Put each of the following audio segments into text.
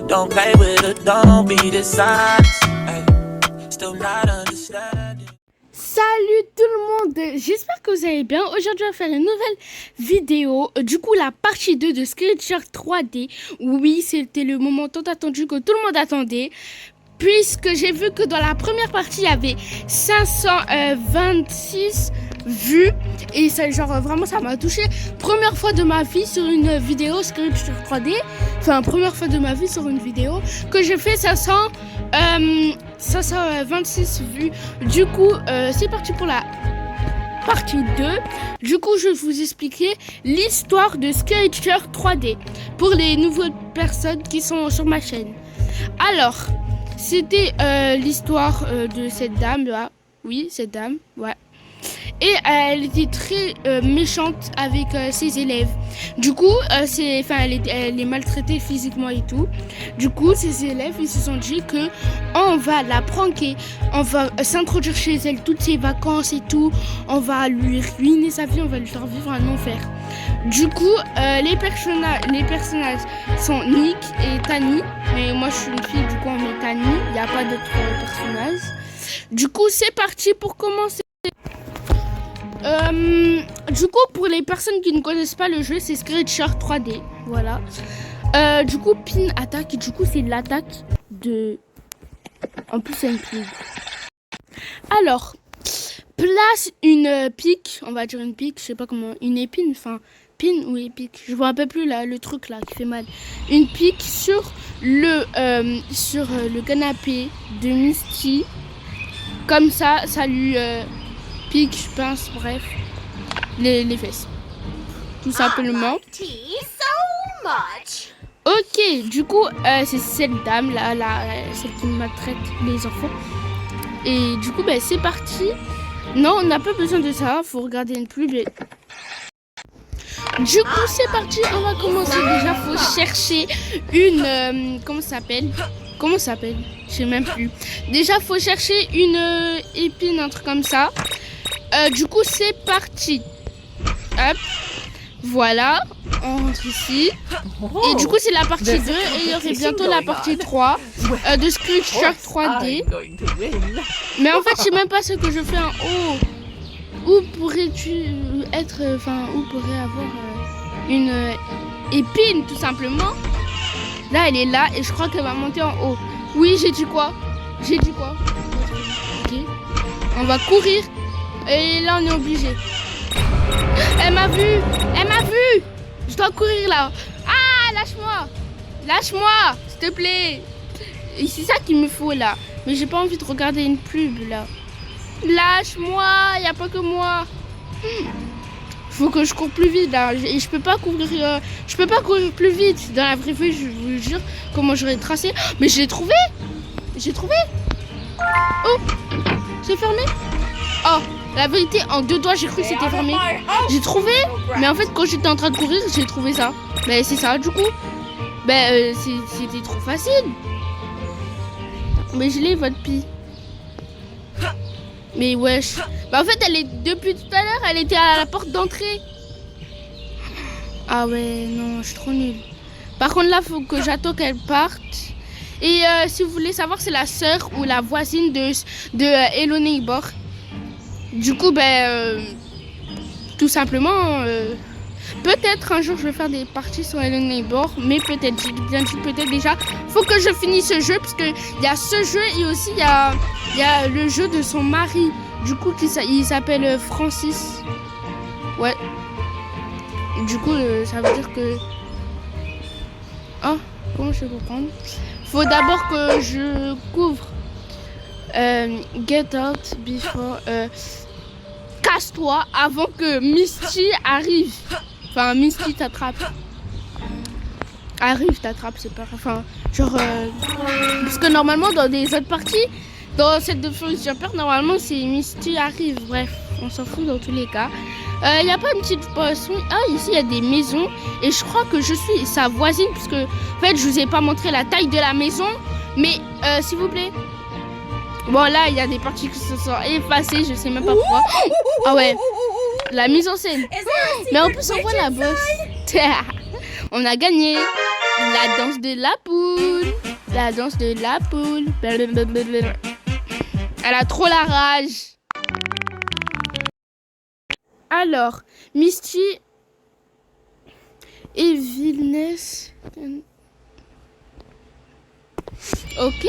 Don't play with it, don't be dishonest. Still not understanding. Salut tout le monde, j'espère que vous allez bien. Aujourd'hui on va faire une nouvelle vidéo, du coup la partie 2 de Scratcher 3D. Oui, c'était le moment tant attendu que tout le monde attendait, puisque j'ai vu que dans la première partie il y avait 526 vues. Et ça, genre vraiment ça m'a touché. Première fois de ma vie sur une vidéo Scratcher 3D. Enfin première fois de ma vie sur une vidéo que j'ai fait 526 vues. Du coup c'est parti pour la partie 2. Du coup je vais vous expliquer l'histoire de Scratcher 3D pour les nouvelles personnes qui sont sur ma chaîne. Alors c'était l'histoire de cette dame là. Oui, cette dame, ouais. Et elle était très méchante avec ses élèves. Du coup, elle les maltraitait physiquement et tout. Du coup, ses élèves, ils se sont dit que on va la pranker, on va s'introduire chez elle toutes ses vacances et tout. On va lui ruiner sa vie, on va lui faire vivre un enfer. Du coup, les personnages sont Nick et Tani. Mais moi, je suis une fille, du coup, on met Tani. Il n'y a pas d'autres personnages. Du coup, c'est parti pour commencer. Du coup, pour les personnes qui ne connaissent pas le jeu, c'est Scratcher 3D. Voilà. Du coup, pin attaque. Du coup, c'est l'attaque de. En plus, c'est une pin. Alors, place une pique. On va dire une pique. Je sais pas comment. Une épine. Enfin, pin ou épique. Je vois un peu plus là, le truc là qui fait mal. Une pique sur le canapé de Misty. Comme ça lui. Pique, je pense, bref, les fesses, tout simplement. Ok, du coup, c'est cette dame là, celle qui maltraite les enfants. Et du coup, c'est parti. Non, on n'a pas besoin de ça, faut regarder une pub. Du coup, c'est parti, on va commencer. Déjà, faut chercher une... comment ça s'appelle? Je sais même plus. Déjà, faut chercher une épine, un truc comme ça. Du coup, c'est parti. Hop. Voilà. On rentre ici. Et du coup, c'est la partie 2. Et il y aurait bientôt la partie 3 de Scratcher 3D. Mais en fait, je sais même pas ce que je fais en haut. Où pourrais-tu être... Enfin, où pourrait avoir une épine, tout simplement. Là, elle est là. Et je crois qu'elle va monter en haut. Oui, j'ai dit quoi? Ok. On va courir. Et là, on est obligé. Elle m'a vu. Je dois courir là. Ah, lâche-moi, s'il te plaît. Et c'est ça qu'il me faut là. Mais j'ai pas envie de regarder une pub là. Lâche-moi, il n'y a pas que moi. Faut que je cours plus vite là. Et je peux pas courir. Plus vite. Dans la vraie vie, je vous jure comment j'aurais tracé. Mais j'ai trouvé. Oh, c'est fermé. Oh. La vérité, en deux doigts, j'ai cru que c'était fermé. J'ai trouvé, mais en fait, quand j'étais en train de courir, j'ai trouvé ça. C'est ça, du coup. C'était trop facile. Mais je l'ai, votre pie. Mais wesh. En fait, depuis tout à l'heure, elle était à la porte d'entrée. Ah ouais, non, je suis trop nulle. Par contre, là, faut que j'attends qu'elle parte. Et si vous voulez savoir, c'est la sœur ou la voisine de Hello Neighbor. Du coup, tout simplement, peut-être un jour je vais faire des parties sur Hello Neighbor, mais peut-être, j'ai bien dit peut-être déjà, faut que je finisse ce jeu, parce qu'il y a ce jeu et aussi il y a le jeu de son mari, du coup, il s'appelle Francis. Ouais. Du coup, ça veut dire que... Oh, comment je vais comprendre? Faut d'abord que je couvre Get Out Before... Casse-toi avant que Misty arrive. Enfin, Misty t'attrape. T'attrape, c'est pas... Enfin, genre... parce que normalement, dans des autres parties, dans cette de Forest Jumper, normalement, c'est Misty arrive. Bref, on s'en fout dans tous les cas. Il n'y a pas une petite poisson. Ah, ici, il y a des maisons. Et je crois que je suis sa voisine, parce que, en fait, je vous ai pas montré la taille de la maison. Mais, s'il vous plaît... Bon, là, il y a des parties qui se sont effacées, je sais même pas pourquoi. Ah ouais, la mise en scène. Mais en plus, on voit la bosse. On a gagné. La danse de la poule. La danse de la poule. Elle a trop la rage. Alors, Misty et Vilness. Ok.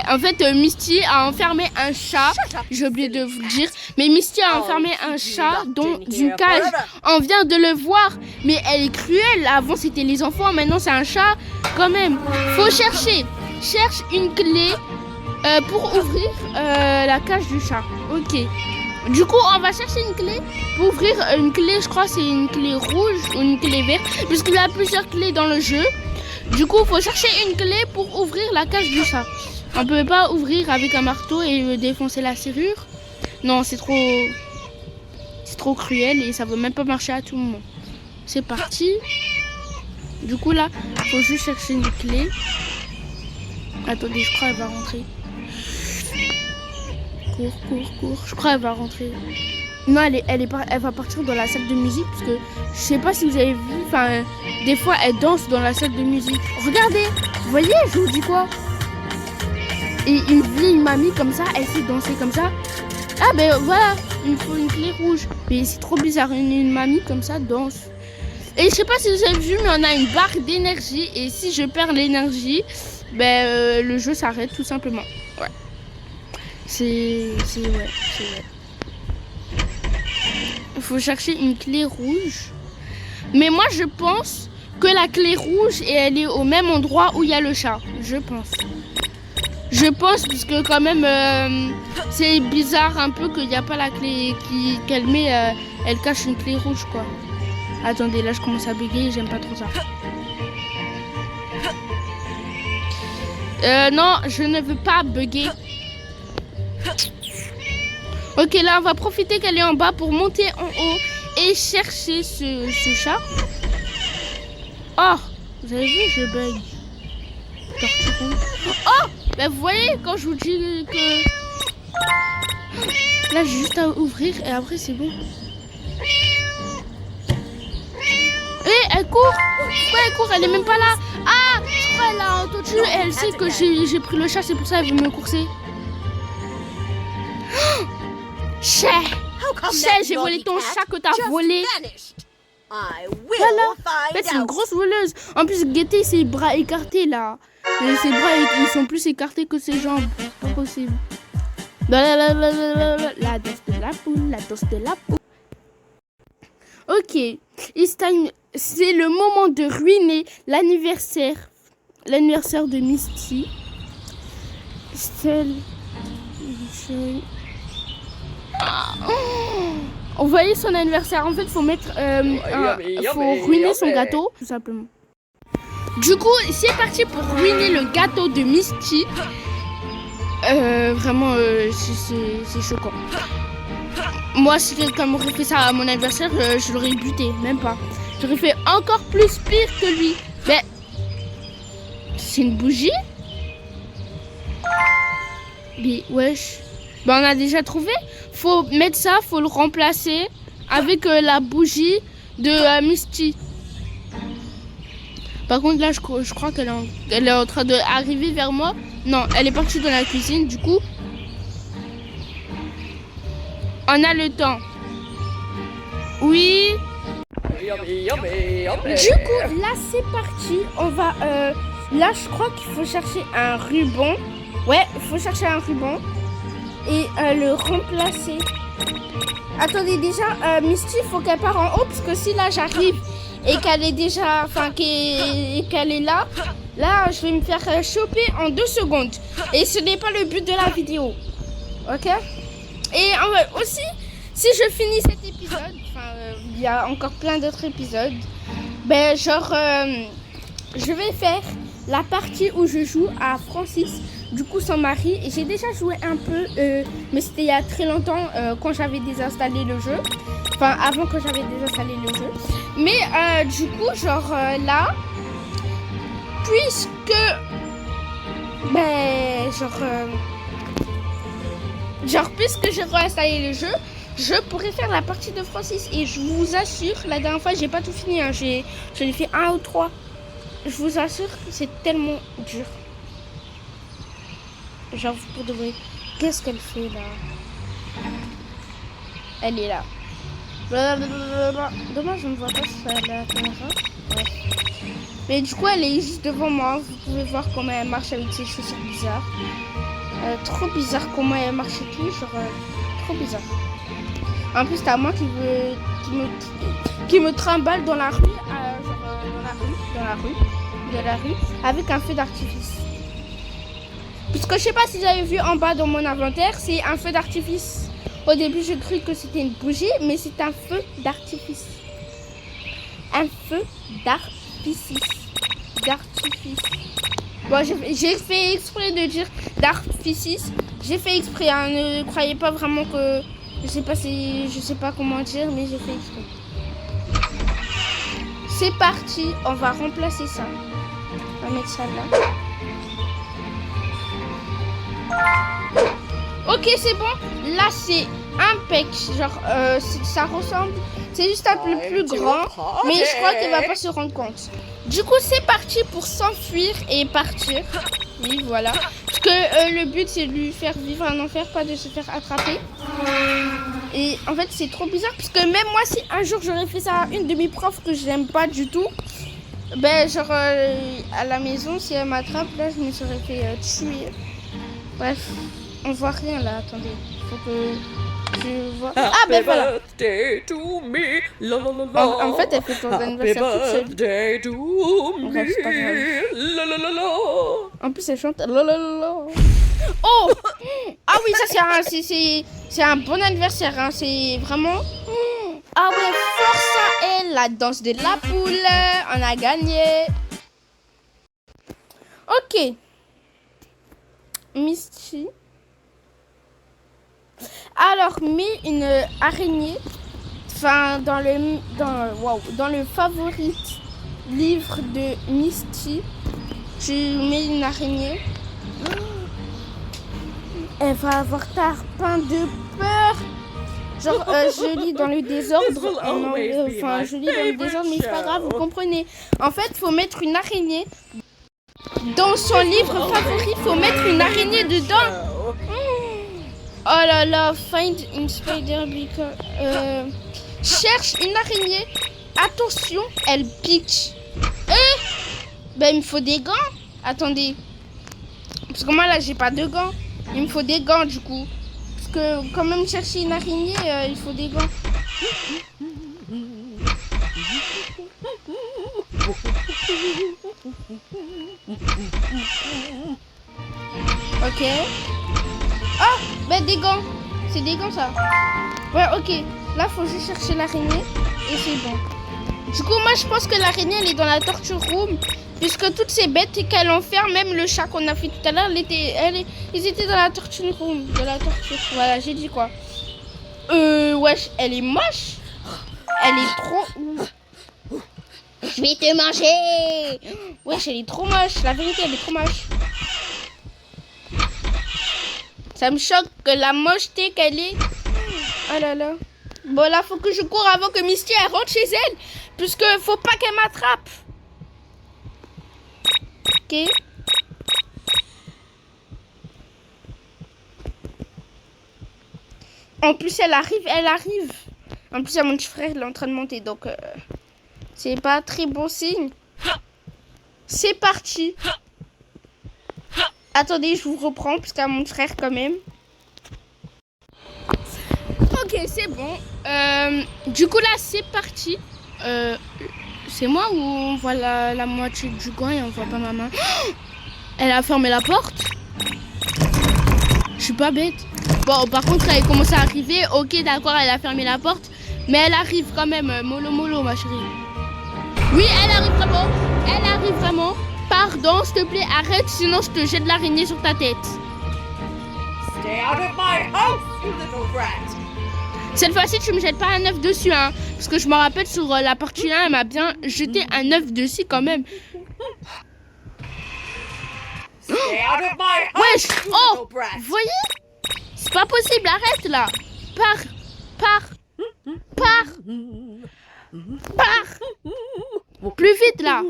En fait, Misty a enfermé un chat. J'ai oublié de vous le dire. Mais Misty a enfermé un chat dans une cage. On vient de le voir. Mais elle est cruelle. Avant, c'était les enfants. Maintenant, c'est un chat. Quand même. Faut chercher. Cherche une clé pour ouvrir la cage du chat. Ok. Du coup, on va chercher une clé pour ouvrir une clé. Je crois que c'est une clé rouge ou une clé verte. Puisqu'il y a plusieurs clés dans le jeu. Du coup, il faut chercher une clé pour ouvrir la cage du chat. On peut pas ouvrir avec un marteau et défoncer la serrure. Non, c'est trop cruel et ça va même pas marcher à tout moment. C'est parti. Du coup là, faut juste chercher une clé. Attendez, je crois qu'elle va rentrer. Cours. Je crois qu'elle va rentrer. Non, elle va partir dans la salle de musique parce que je sais pas si vous avez vu. Enfin, des fois elle danse dans la salle de musique. Regardez, vous voyez, je vous dis quoi? Et une vieille mamie comme ça, elle sait danser comme ça. Ah ben voilà, il me faut une clé rouge. Mais c'est trop bizarre, une mamie comme ça danse. Et je sais pas si vous avez vu, mais on a une barre d'énergie. Et si je perds l'énergie, ben le jeu s'arrête tout simplement. Ouais. C'est ouais. Il faut chercher une clé rouge. Mais moi je pense que la clé rouge, et elle est au même endroit où il y a le chat. Je pense, parce que quand même, c'est bizarre un peu qu'il n'y a pas la clé qu'elle met, elle cache une clé rouge, quoi. Attendez, là, je commence à bugger, j'aime pas trop ça. Non, je ne veux pas bugger. Ok, là, on va profiter qu'elle est en bas pour monter en haut et chercher ce chat. Oh, vous avez vu, je bug. Oh! Ben vous voyez, quand je vous dis que... Là, j'ai juste à ouvrir et après, c'est bon. Elle court. Pourquoi elle court? Elle est même pas là. Ah! Je crois qu'elle a entendu et elle sait que j'ai pris le chat. C'est pour ça qu'elle veut me courser. Chat! J'ai volé ton chat que t'as volé. Voilà. En fait, c'est une grosse voleuse. En plus, guettez ses bras écartés, là. Et ses bras, ils sont plus écartés que ses jambes. C'est pas possible. La danse de la poule, la danse de la poule. Ok, it's time. C'est le moment de ruiner l'anniversaire de Misty. Vous voyez son anniversaire. En fait, faut ruiner son gâteau, tout simplement. Du coup, c'est parti pour ruiner le gâteau de Misty. Vraiment, c'est choquant. Moi, si quelqu'un m'aurait fait ça à mon anniversaire, je l'aurais buté, même pas. J'aurais fait encore plus pire que lui. Mais c'est une bougie? Mais wesh. Ben, on a déjà trouvé. Faut mettre ça, faut le remplacer avec la bougie de Misty. Par contre, là, je crois qu'elle est en train d'arriver vers moi. Non, elle est partie dans la cuisine. Du coup, on a le temps. Oui. Du coup, là, c'est parti. On va... là, je crois qu'il faut chercher un ruban. Ouais, il faut chercher un ruban. Et le remplacer. Attendez, déjà, Misty, il faut qu'elle parte en haut. Parce que si là, j'arrive... et qu'elle est déjà, enfin qu'elle est là, je vais me faire choper en 2 secondes. Et ce n'est pas le but de la vidéo. Ok? Et aussi, si je finis cet épisode, il y a encore plein d'autres épisodes, ben genre, je vais faire la partie où je joue à Francis, du coup son mari. Et j'ai déjà joué un peu, mais c'était il y a très longtemps, quand j'avais désinstallé le jeu. Enfin, avant que j'avais désinstallé le jeu. Mais du coup, genre là, puisque, puisque j'ai réinstallé le jeu, je pourrais faire la partie de Francis. Et je vous assure, la dernière fois, j'ai pas tout fini. Hein. Je l'ai fait 1 ou 3. Je vous assure que c'est tellement dur. Genre, pour de vrai. Qu'est-ce qu'elle fait là? Elle est là. Dommage, je ne vois pas ça à la caméra. Ouais. Mais du coup, elle est juste devant moi. Vous pouvez voir comment elle marche avec ses chaussures bizarres. Trop bizarre comment elle marche et tout. Genre, trop bizarre. En plus, t'as moi qui me trimballe dans la rue. Dans la rue. Avec un feu d'artifice. Puisque je sais pas si vous avez vu en bas dans mon inventaire, c'est un feu d'artifice. Au début, j'ai cru que c'était une bougie, mais c'est un feu d'artifice. Un feu d'artifice. Bon, j'ai fait exprès de dire d'artifice. J'ai fait exprès, hein. Ne croyez pas vraiment que... Je sais pas comment dire, mais j'ai fait exprès. C'est parti, on va remplacer ça. On va mettre ça là. Ok, c'est bon. Là, c'est impec. Genre, ça ressemble. C'est juste un peu plus grand. Mais je crois qu'il va pas se rendre compte. Du coup, c'est parti pour s'enfuir et partir. Oui, voilà. Parce que le but, c'est de lui faire vivre un enfer, pas de se faire attraper. Et en fait, c'est trop bizarre. Parce que même moi, si un jour j'aurais fait ça à une de mes profs que je n'aime pas du tout, ben, genre, à la maison, si elle m'attrape, là, je me serais fait tuer. Bref. On voit rien là, attendez. Faut que je vois. Ah ben voilà. En fait, elle fait ton anniversaire toute seule. Bref, c'est pas grave. En plus, elle chante. Oh. Ah oui, ça c'est un bon anniversaire. Hein. C'est vraiment. Ah ouais, force à elle. La danse de la poule. On a gagné. Ok. Misty. Alors, mets une araignée, enfin, dans le favori livre de Misty, tu mets une araignée. Elle va avoir tarpin de peur. Genre, je lis dans le désordre, enfin, je lis dans le désordre, mais c'est pas grave, vous comprenez. En fait, faut mettre une araignée. Dans son livre favori, faut mettre une araignée dedans. Oh là là, find in spider because... cherche une araignée. Attention, elle pique. Ben, il me faut des gants. Attendez. Parce que moi, là, j'ai pas de gants. Il me faut des gants, du coup. Parce que, quand même, chercher une araignée, il faut des gants. Ok. Ah, ben des gants. C'est des gants, ça. Ouais, ok. Là, faut juste chercher l'araignée. Et c'est bon. Du coup, moi, je pense que l'araignée, elle est dans la torture room. Puisque toutes ces bêtes qu'elle enferme, même le chat qu'on a fait tout à l'heure, ils étaient dans la torture room. De la torture. Voilà, j'ai dit quoi. Wesh, elle est moche. Elle est trop... Je vais te manger. Wesh, elle est trop moche. La vérité, elle est trop moche. Ça me choque que la mocheté qu'elle est. Oh là là. Bon, là, faut que je cours avant que Misty elle rentre chez elle. Puisque faut pas qu'elle m'attrape. Ok. En plus, elle arrive. En plus, il y a mon petit frère, il est en train de monter. Donc, c'est pas très bon signe. C'est parti. Attendez, je vous reprends, parce qu'il y a mon frère quand même. Ok, c'est bon. Du coup, là, c'est parti. C'est moi ou on voit la moitié du gant et on voit pas ma main? Elle a fermé la porte. Je suis pas bête. Bon, par contre, elle commence à arriver. Ok, d'accord, elle a fermé la porte. Mais elle arrive quand même. Mollo, ma chérie. Oui, elle arrive vraiment. Elle arrive vraiment. Pardon, s'il te plaît, arrête, sinon je te jette l'araignée sur ta tête. Stay out of my house, you little brat. Cette fois-ci, tu me jettes pas un œuf dessus, hein. Parce que je me rappelle sur la partie 1, elle m'a bien jeté un œuf dessus quand même. Stay out of my house, Wesh, you oh, little brat. vous voyez? C'est pas possible, arrête là. Pars. Plus vite là.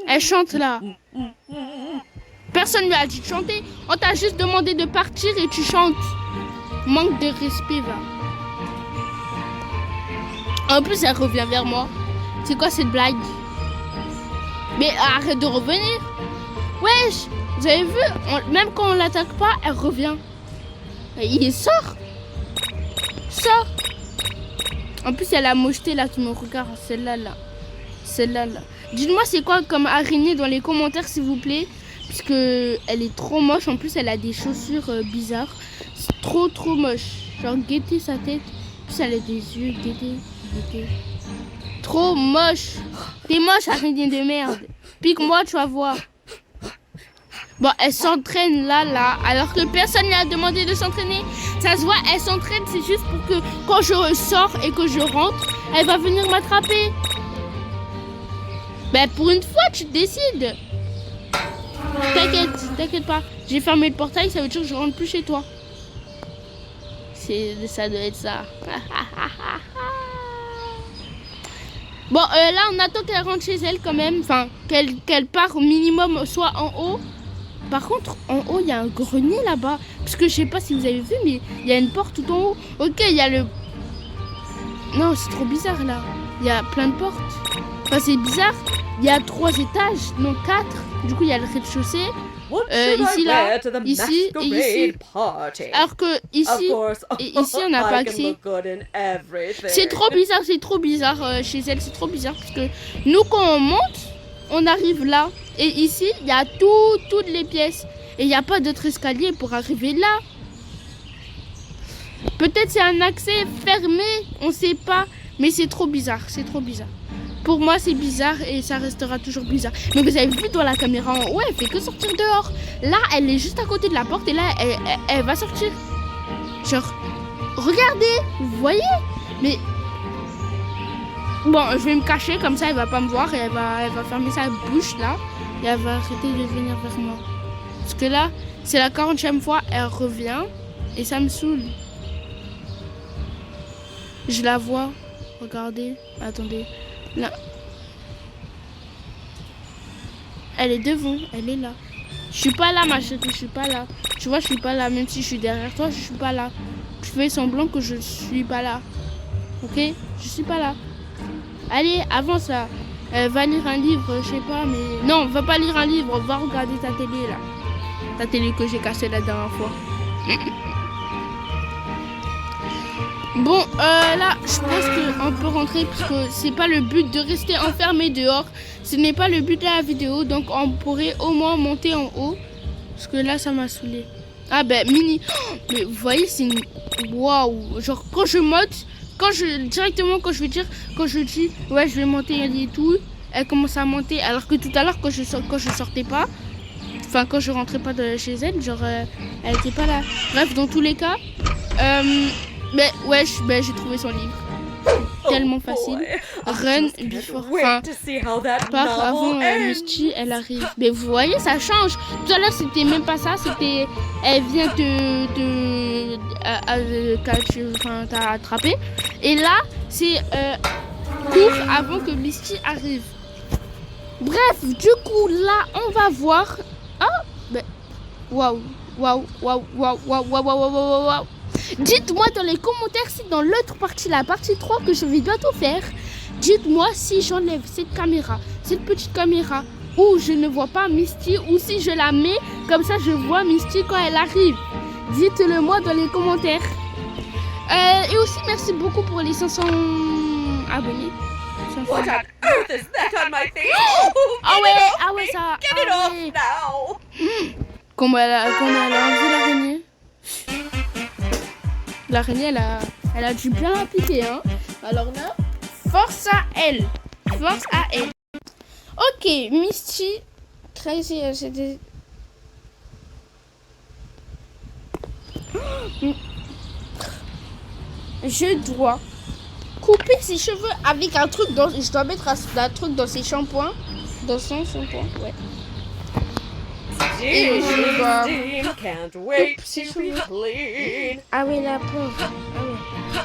Elle chante là. Personne lui a dit de chanter. On t'a juste demandé de partir et tu chantes. Manque de respect, va. En plus, elle revient vers moi. C'est quoi cette blague? Mais arrête de revenir. Wesh, vous avez vu? Même quand on l'attaque pas, elle revient. Et il sort. Sort. En plus, il y a la mocheté là qui me regarde. Celle-là, là. Celle-là, là. Dites-moi c'est quoi comme araignée dans les commentaires, s'il vous plaît. Puisque elle est trop moche. En plus, elle a des chaussures bizarres. C'est trop moche. Genre, guettez sa tête. En plus, elle a des yeux. Guettez. Trop moche. T'es moche, araignée de merde. Pique-moi, tu vas voir. Bon, elle s'entraîne là. Alors que personne ne lui a demandé de s'entraîner. Ça se voit, elle s'entraîne. C'est juste pour que quand je sors et que je rentre, elle va venir m'attraper. Ben, pour une fois, tu décides. T'inquiète pas. J'ai fermé le portail, ça veut dire que je rentre plus chez toi. Ça doit être ça. Bon, là, on attend qu'elle rentre chez elle quand même. Enfin, qu'elle part au minimum, soit en haut. Par contre, en haut, il y a un grenier là-bas. Parce que je sais pas si vous avez vu, mais il y a une porte tout en haut. Ok, il y a le... Non, c'est trop bizarre là. Il y a plein de portes. Enfin, c'est bizarre. Il y a 3 étages, non 4. Du coup, il y a le rez-de-chaussée. Ici, là, ici et ici. Alors que ici, et ici, on n'a pas accès. C'est trop bizarre chez elle, c'est trop bizarre. Parce que nous, quand on monte, on arrive là. Et ici, il y a toutes les pièces. Et il n'y a pas d'autre escalier pour arriver là. Peut-être c'est un accès fermé, on sait pas. Mais c'est trop bizarre. Pour moi, c'est bizarre et ça restera toujours bizarre. Mais vous avez vu dans la caméra en haut, elle fait que sortir dehors. Là, elle est juste à côté de la porte et là, elle va sortir. Genre, regardez, vous voyez? Mais bon, je vais me cacher comme ça, elle va pas me voir et elle va fermer sa bouche là et elle va arrêter de venir vers moi. Parce que là, c'est la 40e fois, elle revient et ça me saoule. Je la vois. Regardez, attendez. Là. Elle est devant, elle est là. Je suis pas là, ma chérie, je suis pas là. Tu vois, je suis pas là, même si je suis derrière toi, je suis pas là. Je fais semblant que je suis pas là. Ok? Je suis pas là. Allez, avance là. Va lire un livre, je sais pas, mais... Non, va pas lire un livre, va regarder ta télé là. Ta télé que j'ai cassée la dernière fois. Bon, là, je pense qu'on peut rentrer parce que c'est pas le but de rester enfermé dehors. Ce n'est pas le but de la vidéo, donc on pourrait au moins monter en haut. Parce que là, ça m'a saoulé. Ah ben, mini. Oh, mais vous voyez, c'est une... Waouh. Genre, quand je monte, directement, quand je dis, ouais, je vais monter et tout, elle commence à monter. Alors que tout à l'heure, quand je sortais pas, enfin, quand je rentrais pas de chez elle, genre, elle était pas là. Bref, dans tous les cas, mais ouais, j'ai trouvé son livre. Tellement facile. Run before. Enfin, par avant Misty, elle arrive. Mais vous voyez, ça change. Tout à l'heure, c'était même pas ça. C'était, elle vient t'as attrapé. Et là, c'est cours avant que Misty arrive. Bref, du coup, là, on va voir. Ah, ben, waouh. Dites-moi dans les commentaires si dans l'autre partie, la partie 3 que je vais bientôt faire, dites-moi si j'enlève cette caméra, cette petite caméra, où je ne vois pas Misty, ou si je la mets, comme ça je vois Misty quand elle arrive. Dites-le moi dans les commentaires. Et aussi merci beaucoup pour les 500 abonnés. 500. What on earth is that on my face? Ah ouais, ça... Get it off now! Comment elle a enlevé l'araignée. L'araignée, elle a dû bien appliquer, hein. Alors là, force à elle. Ok, Misty, crazy, c'était... Je dois couper ses cheveux avec un truc dans... Je dois mettre un truc dans ses shampoings. Dans son shampoing, ouais. Et je dois... Can't wait to be clean. Ah oui, la pauvre. Ah ouais.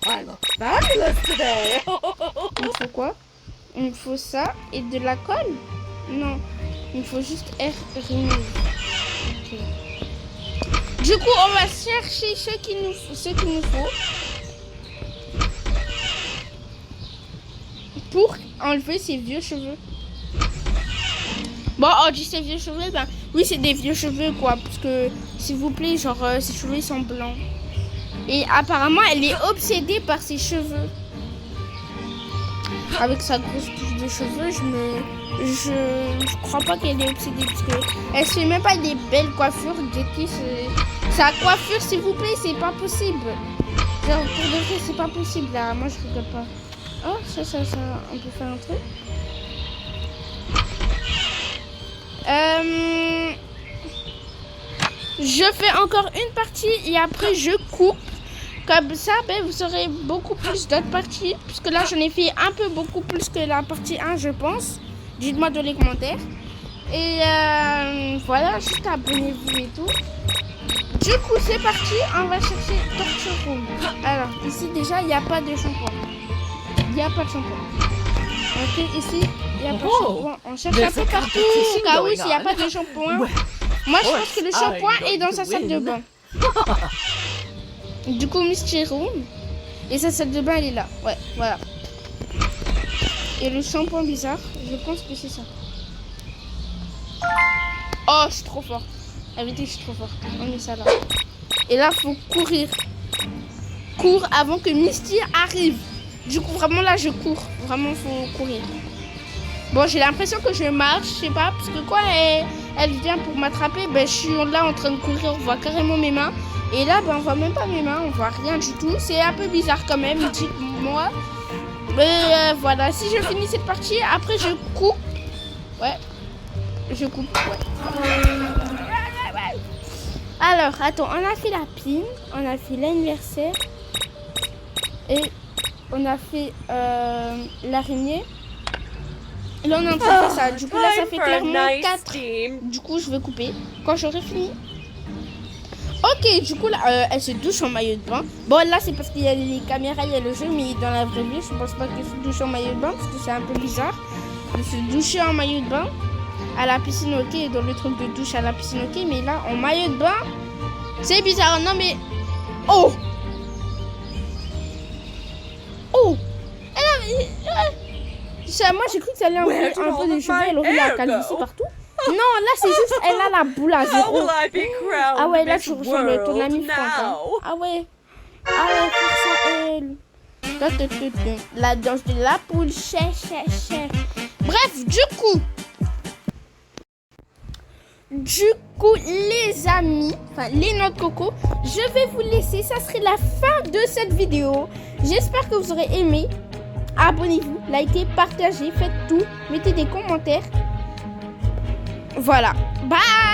I look fabulous today. Il me faut quoi? Il me faut ça et de la colle? Non, il me faut juste R remove. Ok. Du coup, on va chercher ce qu'il nous faut pour enlever ces vieux cheveux. Bon, on dit ces vieux cheveux, ben oui, c'est des vieux cheveux quoi, parce que s'il vous plaît, genre ses cheveux ils sont blancs. Et apparemment, elle est obsédée par ses cheveux. Avec sa grosse touche de cheveux, je crois pas qu'elle est obsédée parce que elle se fait même pas des belles coiffures. Jetty, sa coiffure, s'il vous plaît, c'est pas possible. Genre pour de vrai, c'est pas possible là. Moi, je rigole pas. Oh, ça, on peut faire un truc. Je fais encore une partie et après je coupe. Comme ça, ben, vous aurez beaucoup plus d'autres parties. Puisque là, j'en ai fait un peu beaucoup plus que la partie 1, je pense. Dites-moi dans les commentaires. Et voilà, juste abonnez-vous et tout. Du coup, c'est parti. On va chercher Torture Room. Alors, ici, déjà, il n'y a pas de shampoing. Il n'y a pas de shampoing. Ok, ici, il n'y a pas de shampoing. On cherche un peu partout au cas où s'il n'y a pas de shampoing. Moi, je pense que le shampoing est dans sa salle de bain. Du coup, Mystery Room. Et sa salle de bain, elle est là. Ouais, voilà. Et le shampoing bizarre, je pense que c'est ça. Oh, je suis trop forte. La vérité, je suis trop forte. On met ça là. Et là, faut courir. Cours avant que Misty arrive. Du coup, vraiment, là, je cours. Vraiment, faut courir. Bon, j'ai l'impression que je marche, je sais pas. Parce que quoi, elle vient pour m'attraper. Ben, je suis là en train de courir. On voit carrément mes mains. Et là, ben, on voit même pas mes mains, on voit rien du tout. C'est un peu bizarre quand même, dites-moi. Mais voilà, si je finis cette partie, après je coupe. Ouais, je coupe, ouais. Alors, attends, on a fait la pine, on a fait l'anniversaire. Et on a fait l'araignée. Là, on est en train de faire ça. Du coup, là, ça fait clairement 4. Du coup, je vais couper quand j'aurai fini. Ok, du coup, là, elle se douche en maillot de bain. Bon, là, c'est parce qu'il y a les caméras, il y a le jeu, mais dans la vraie vie, je pense pas qu'elle se douche en maillot de bain, parce que c'est un peu bizarre de se doucher en maillot de bain. À la piscine, ok, et dans le truc de douche à la piscine, ok, mais là, en maillot de bain, c'est bizarre. Non, mais... Oh! Oh! Moi, j'ai cru que ça allait enlever un peu des cheveux, elle aurait la calvitie partout. Non, là, c'est juste, elle a la boule à zéro. Ah ouais, là, tu ressembles ton ami Franck. Hein. Ah ouais, pour ça, elle. La danse de la poule, chè. Bref, du coup, les amis, enfin, les noix de coco, je vais vous laisser. Ça serait la fin de cette vidéo. J'espère que vous aurez aimé. Abonnez-vous, likez, partagez, faites tout. Mettez des commentaires. Voilà. Bye!